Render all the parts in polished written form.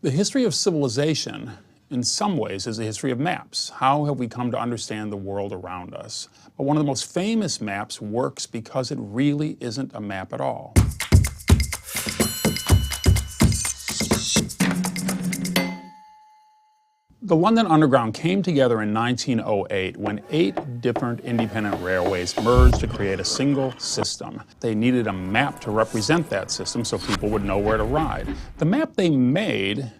The history of civilization, in some ways, is a history of maps. How have we come to understand the world around us? But one of the most famous maps works because it really isn't a map at all. The London Underground came together in 1908 when 8 different independent railways merged to create a single system. They needed a map to represent that system so people would know where to ride. The map they made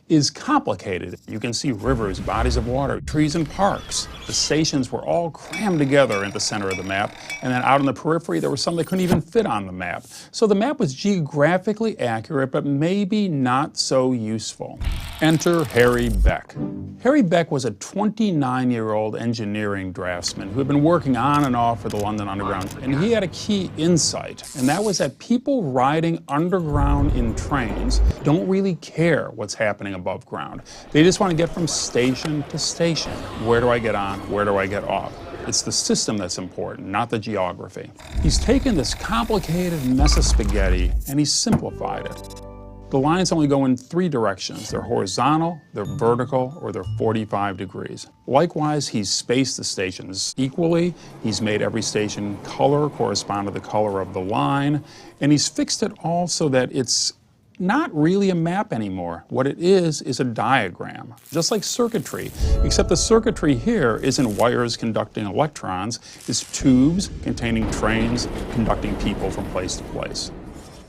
is complicated. You can see rivers, bodies of water, trees and parks. The stations were all crammed together at the center of the map, and then out in the periphery there were some that couldn't even fit on the map. So the map was geographically accurate, but maybe not so useful. Enter Harry Beck. Harry Beck was a 29-year-old engineering draftsman who had been working on and off for the London Underground, and he had a key insight, and that was that people riding underground in trains don't really care what's happening above ground. They just want to get from station to station. Where do I get on? Where do I get off? It's the system that's important, not the geography. He's taken this complicated mess of spaghetti and he's simplified it. The lines only go in 3 directions. They're horizontal, they're vertical, or they're 45 degrees. Likewise, he's spaced the stations equally. He's made every station color correspond to the color of the line, and he's fixed it all so that it's not really a map anymore. What it is a diagram, just like circuitry, except the circuitry here isn't wires conducting electrons, it's tubes containing trains conducting people from place to place.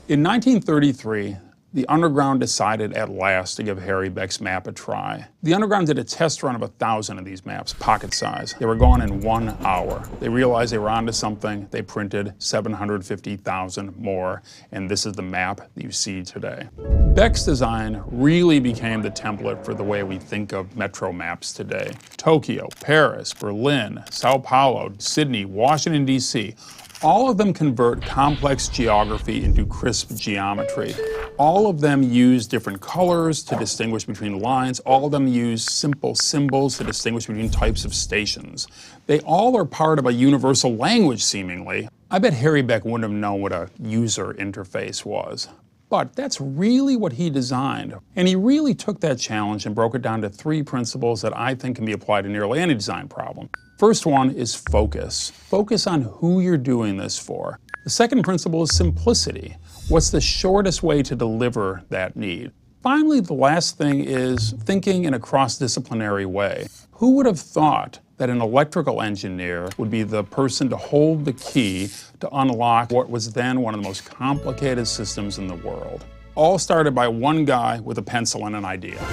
In 1933, the Underground decided at last to give Harry Beck's map a try. The Underground did a test run of 1,000 of these maps, pocket size. They were gone in 1 hour. They realized they were onto something. They printed 750,000 more, and this is the map that you see today. Beck's design really became the template for the way we think of metro maps today. Tokyo, Paris, Berlin, Sao Paulo, Sydney, Washington, D.C., all of them convert complex geography into crisp geometry. All of them use different colors to distinguish between lines. All of them use simple symbols to distinguish between types of stations. They all are part of a universal language, seemingly. I bet Harry Beck wouldn't have known what a user interface was. But that's really what he designed. And he really took that challenge and broke it down to 3 principles that I think can be applied to nearly any design problem. First one is focus. Focus on who you're doing this for. The second principle is simplicity. What's the shortest way to deliver that need? Finally, the last thing is thinking in a cross-disciplinary way. Who would have thought that an electrical engineer would be the person to hold the key to unlock what was then one of the most complicated systems in the world? All started by one guy with a pencil and an idea.